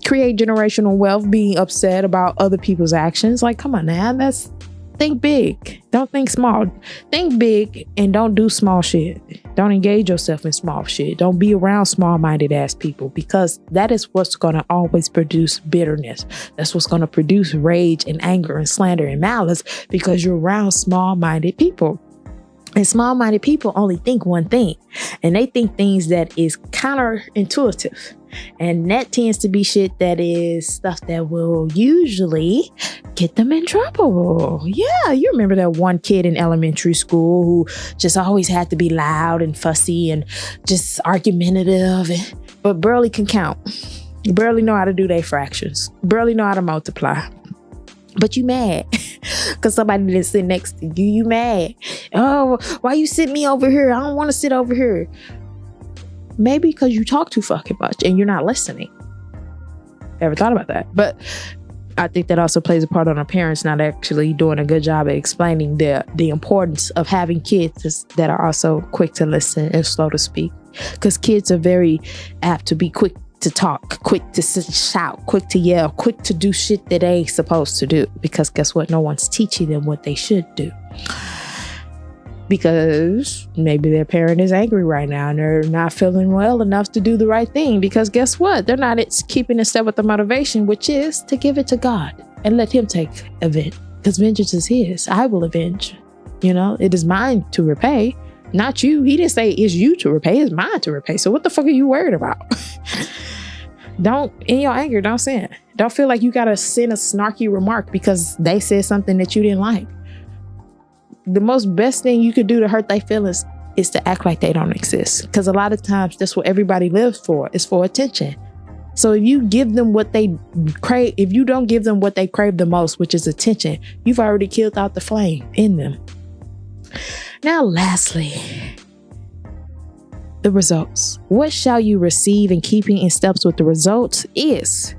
create generational wealth being upset about other people's actions. Like, come on now. Think big. Don't think small. Think big and don't do small shit. Don't engage yourself in small shit. Don't be around small-minded ass people, because that is what's going to always produce bitterness. That's what's going to produce rage and anger and slander and malice, because you're around small-minded people. And small-minded people only think one thing, and they think things that is counterintuitive. And that tends to be shit that is stuff that will usually get them in trouble. Yeah, you remember that one kid in elementary school who just always had to be loud and fussy and just argumentative, but barely can count. Barely know how to do their fractions. Barely know how to multiply. But you mad because somebody didn't sit next to you. You mad. Oh, why you sit me over here? I don't want to sit over here. Maybe because you talk too fucking much and you're not listening. Ever thought about that? But I think that also plays a part on our parents not actually doing a good job at explaining the importance of having kids that are also quick to listen and slow to speak. Because kids are very apt to be quick to talk, quick to shout, quick to yell, quick to do shit that they ain't supposed to do. Because guess what? No one's teaching them what they should do. Because maybe their parent is angry right now and they're not feeling well enough to do the right thing. Because guess what? They're not keeping in step with the motivation, which is to give it to God and let him take event. Because vengeance is his. I will avenge. It is mine to repay, not you. He didn't say it's you to repay. It's mine to repay. So what the fuck are you worried about? In your anger, don't sin. Don't feel like you got to send a snarky remark because they said something that you didn't like. The most best thing you could do to hurt their feelings is to act like they don't exist. Because a lot of times that's what everybody lives for, is for attention. So if you give them what they crave, if you don't give them what they crave the most, which is attention, you've already killed out the flame in them. Now, lastly, the results. What shall you receive in keeping in steps with the results is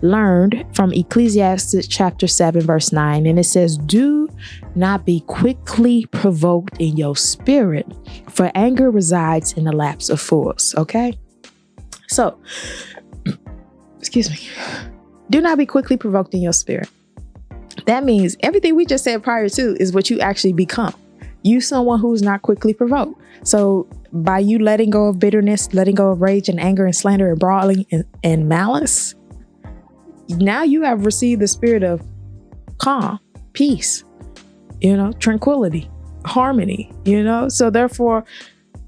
learned from Ecclesiastes chapter 7, verse 9. And it says, do not be quickly provoked in your spirit, for anger resides in the laps of fools. Okay? So, excuse me. Do not be quickly provoked in your spirit. That means everything we just said prior to is what you actually become. You someone who's not quickly provoked. So by you letting go of bitterness, letting go of rage and anger and slander and brawling and malice, now you have received the spirit of calm, peace, tranquility, harmony, So therefore,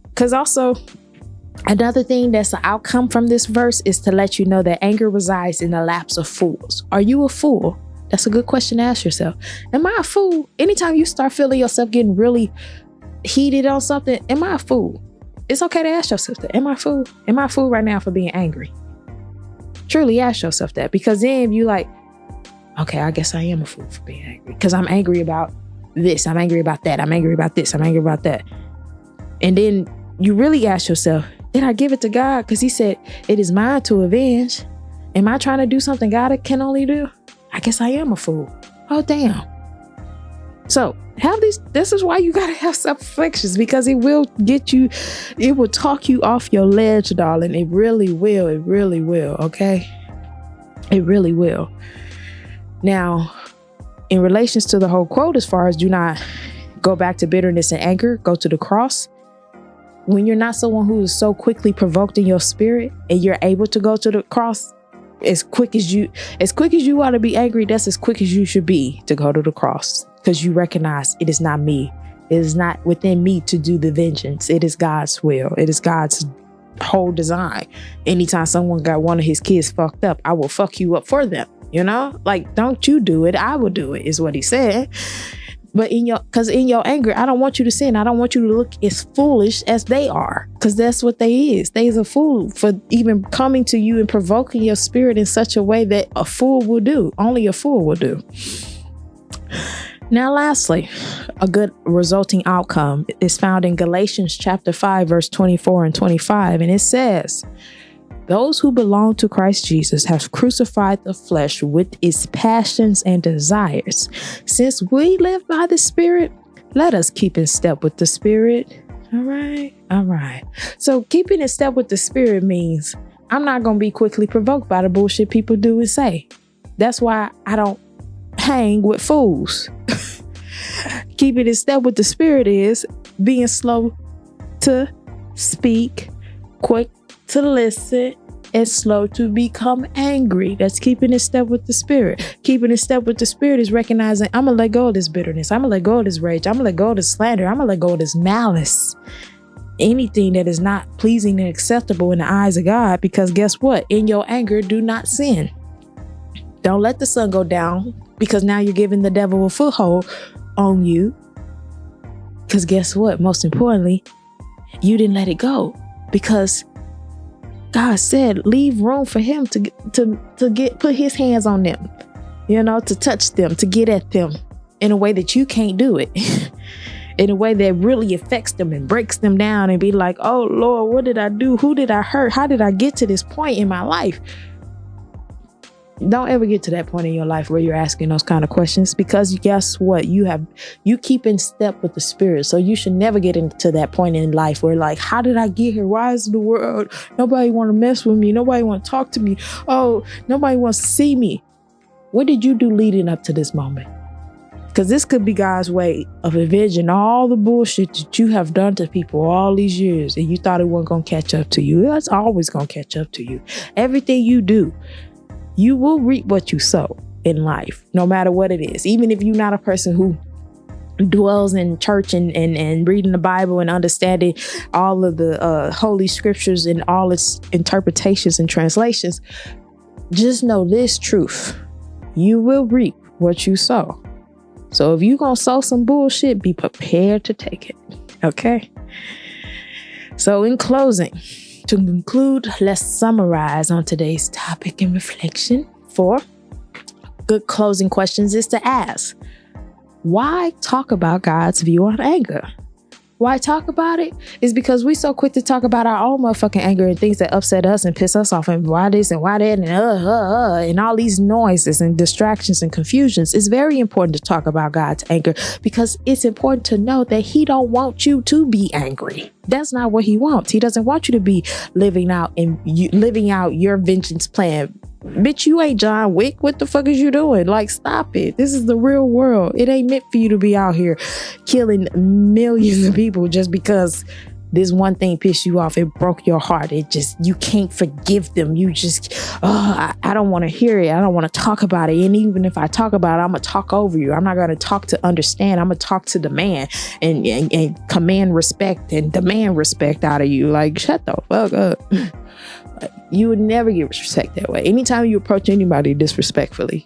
because also another thing that's the outcome from this verse is to let you know that anger resides in the laps of fools. Are you a fool? That's a good question to ask yourself. Am I a fool? Anytime you start feeling yourself getting really heated on something, am I a fool? It's okay to ask yourself that. Am I a fool? Am I a fool right now for being angry? Truly ask yourself that, because then if you like, okay, I guess I am a fool for being angry because I'm angry about this. I'm angry about that. I'm angry about this. I'm angry about that. And then you really ask yourself, did I give it to God? Because he said, it is mine to avenge. Am I trying to do something God can only do? I guess I am a fool. Oh, damn. So this is why you got to have self-reflections, because it will talk you off your ledge, darling. It really will. It really will. Okay. It really will. Now, in relations to the whole quote, as far as do not go back to bitterness and anger, go to the cross. When you're not someone who is so quickly provoked in your spirit and you're able to go to the cross as quick as you want to be angry, that's as quick as you should be to go to the cross. Because you recognize it is not me. It is not within me to do the vengeance. It is God's will. It is God's whole design. Anytime someone got one of his kids fucked up, I will fuck you up for them. Like, don't you do it. I will do it, is what he said. But in your anger, I don't want you to sin. I don't want you to look as foolish as they are, because that's what they is. They is a fool for even coming to you and provoking your spirit in such a way that a fool will do. Only a fool will do. Now, lastly, a good resulting outcome is found in Galatians chapter 5, verse 24 and 25. And it says, Those who belong to Christ Jesus have crucified the flesh with its passions and desires. Since we live by the Spirit, let us keep in step with the Spirit. All right. So keeping in step with the Spirit means I'm not going to be quickly provoked by the bullshit people do and say. That's why I don't hang with fools. Keeping in step with the Spirit is being slow to speak, quick to listen, and slow to become angry. That's keeping in step with the Spirit. Keeping in step with the Spirit is recognizing I'm going to let go of this bitterness. I'm going to let go of this rage. I'm going to let go of this slander. I'm going to let go of this malice. Anything that is not pleasing and acceptable in the eyes of God, because guess what? In your anger, do not sin. Don't let the sun go down, because now you're giving the devil a foothold on you. Because guess what? Most importantly, you didn't let it go, because God said, leave room for him to put his hands on them, to touch them, to get at them in a way that you can't do it, in a way that really affects them and breaks them down and be like, oh Lord, what did I do? Who did I hurt? How did I get to this point in my life? Don't ever get to that point in your life where you're asking those kind of questions, because guess what? You keep in step with the Spirit. So you should never get into that point in life where like, how did I get here? Why is the world? Nobody want to mess with me. Nobody want to talk to me. Oh, nobody wants to see me. What did you do leading up to this moment? Because this could be God's way of avenging all the bullshit that you have done to people all these years, and you thought it wasn't going to catch up to you. That's always going to catch up to you. Everything you do, you will reap what you sow in life, no matter what it is. Even if you're not a person who dwells in church and reading the Bible and understanding all of the holy scriptures and all its interpretations and translations, just know this truth. You will reap what you sow. So if you're going to sow some bullshit, be prepared to take it. Okay? So in closing, to conclude, let's summarize on today's topic and reflection. 4 good closing questions is to ask, why talk about God's view on anger? Why talk about it? Is because we so quick to talk about our own motherfucking anger and things that upset us and piss us off, and why this and why that and all these noises and distractions and confusions. It's very important to talk about God's anger, because it's important to know that he don't want you to be angry. That's not what he wants. He doesn't want you to be living out your vengeance plan. Bitch, you ain't John Wick. What the fuck is you doing? Like, stop it. This is the real world. It ain't meant for you to be out here killing millions of people just because this one thing pissed you off. It broke your heart. You can't forgive them. You just, I don't want to hear it. I don't want to talk about it. And even if I talk about it, I'm going to talk over you. I'm not going to talk to understand. I'm going to talk to demand and command respect and demand respect out of you. Like, shut the fuck up. You would never get respect that way. Anytime you approach anybody disrespectfully,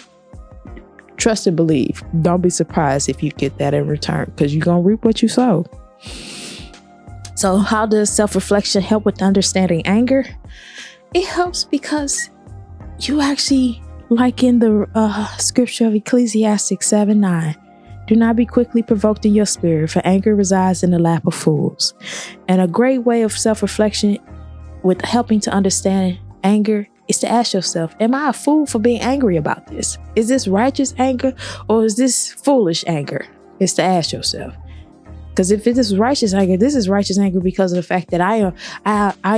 trust and believe. Don't be surprised if you get that in return, because you're going to reap what you sow. So how does self-reflection help with understanding anger? It helps because you actually, like in the scripture of Ecclesiastes 7:9, do not be quickly provoked in your spirit, for anger resides in the lap of fools. And a great way of self-reflection with helping to understand anger is to ask yourself, am I a fool for being angry about this? Is this righteous anger or is this foolish anger? It's to ask yourself. Because if it is righteous anger, this is righteous anger because of the fact that I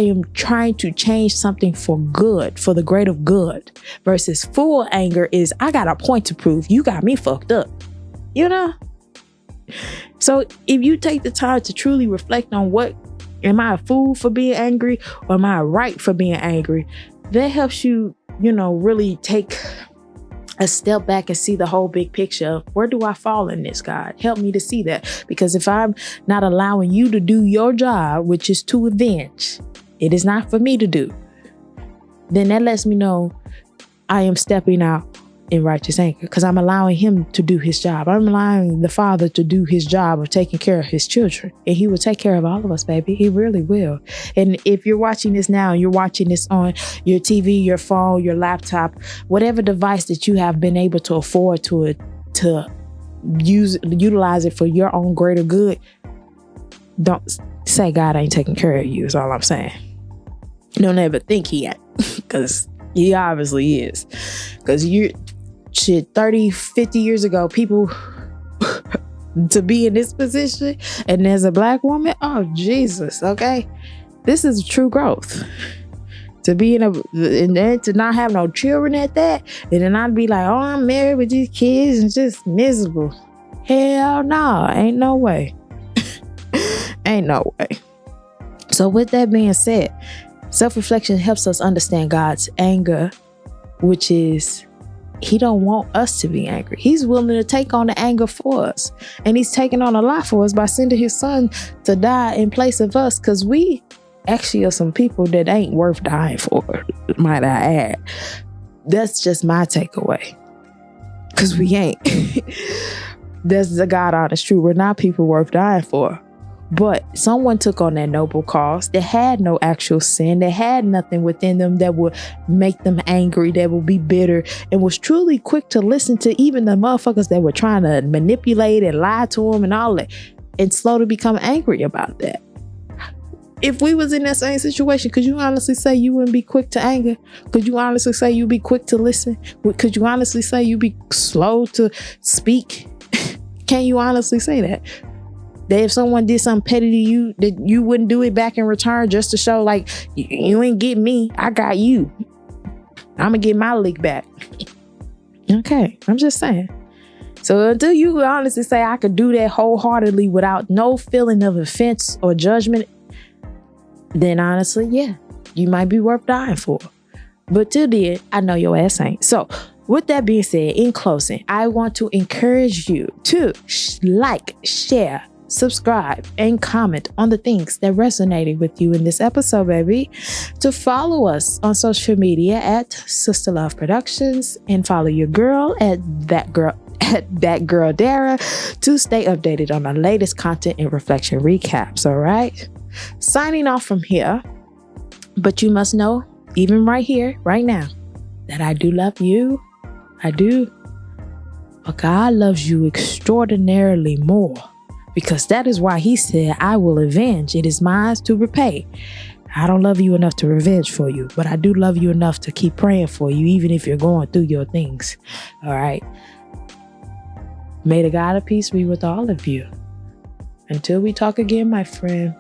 am trying to change something for good, for the greater good. Versus fool anger is, I got a point to prove. You got me fucked up. So if you take the time to truly reflect on am I a fool for being angry or am I right for being angry? That helps you, really take a step back and see the whole big picture of where do I fall in this, God? Help me to see that. Because if I'm not allowing you to do your job, which is to avenge, it is not for me to do, then that lets me know I am stepping out in righteous anger, because I'm allowing him to do his job. I'm allowing the Father to do his job of taking care of his children. And he will take care of all of us, baby. He really will. And if you're watching this now, you're watching this on your TV, your phone, your laptop, whatever device that you have been able to afford to utilize it for your own greater good, don't say God ain't taking care of you, is all I'm saying. Don't ever think he ain't. Because he obviously is. Because 30, 50 years ago, people to be in this position, and as a black woman, oh Jesus, okay? This is true growth. To be and then to not have no children at that, and then I'd be like, oh, I'm married with these kids and just miserable. Hell no, ain't no way. Ain't no way. So with that being said, self-reflection helps us understand God's anger, which is he don't want us to be angry. He's willing to take on the anger for us. And he's taking on a lot for us by sending his son to die in place of us, because we actually are some people that ain't worth dying for, might I add. That's just my takeaway. Because we ain't. That's the God honest truth. We're not people worth dying for. But someone took on that noble cause that had no actual sin, that had nothing within them that would make them angry, that would be bitter, and was truly quick to listen to even the motherfuckers that were trying to manipulate and lie to them and all that, and slow to become angry about that. If we was in that same situation, could you honestly say you wouldn't be quick to anger? Could you honestly say you'd be quick to listen? Could you honestly say you'd be slow to speak? Can you honestly say that? That if someone did something petty to you, that you wouldn't do it back in return just to show like, you ain't get me, I got you. I'm gonna get my lick back. Okay, I'm just saying. So until you honestly say I could do that wholeheartedly without no feeling of offense or judgment, then honestly, yeah, you might be worth dying for. But till then, I know your ass ain't. So with that being said, in closing, I want to encourage you to like, share, subscribe, and comment on the things that resonated with you in this episode, baby. To follow us on social media at Sister Love Productions, and follow your girl at that girl Dara to stay updated on the latest content and reflection recaps. All right, signing off from here, but you must know, even right here, right now, that I do love you. I do. But God loves you extraordinarily more, because that is why he said, I will avenge. It is mine to repay. I don't love you enough to revenge for you, but I do love you enough to keep praying for you, even if you're going through your things. All right. May the God of peace be with all of you. Until we talk again, my friend,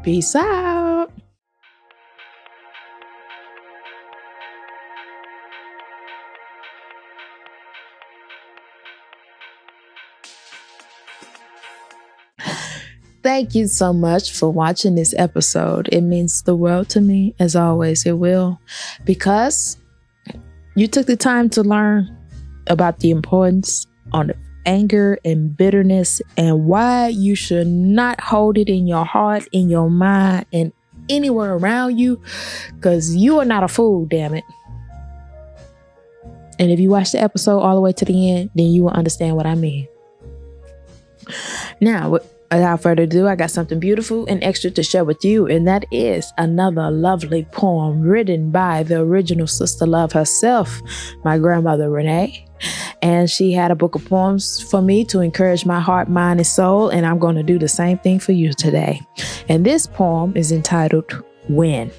peace out. Thank you so much for watching this episode. It means the world to me, as always it will, because you took the time to learn about the importance of anger and bitterness, and why you should not hold it in your heart, in your mind, and anywhere around you, because you are not a fool, damn it. And if you watch the episode all the way to the end, then you will understand what I mean. Now, without further ado, I got something beautiful and extra to share with you, and that is another lovely poem written by the original Sister Love herself, my grandmother Renee. And she had a book of poems for me to encourage my heart, mind, and soul, and I'm going to do the same thing for you today. And this poem is entitled, When.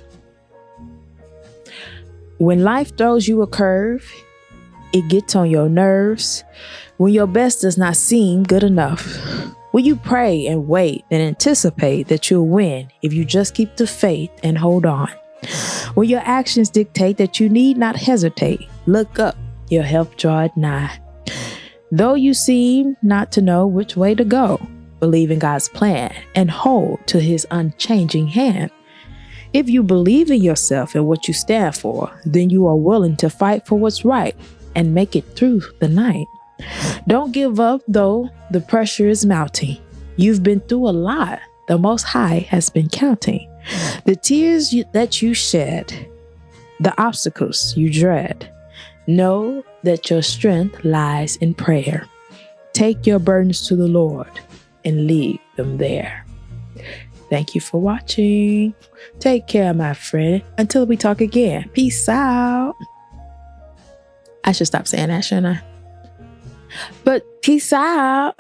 When life throws you a curve, it gets on your nerves. When your best does not seem good enough, will you pray and wait and anticipate that you'll win if you just keep the faith and hold on? When your actions dictate that you need not hesitate, look up, your help draweth nigh. Though you seem not to know which way to go, believe in God's plan and hold to his unchanging hand. If you believe in yourself and what you stand for, then you are willing to fight for what's right and make it through the night. Don't give up, though the pressure is mounting. You've been through a lot. The Most High has been counting the tears that you shed, the obstacles you dread. Know that your strength lies in prayer. Take your burdens to the Lord and leave them there. Thank you for watching. Take care, my friend. Until we talk again. Peace out. I should stop saying that, shouldn't I? But peace out.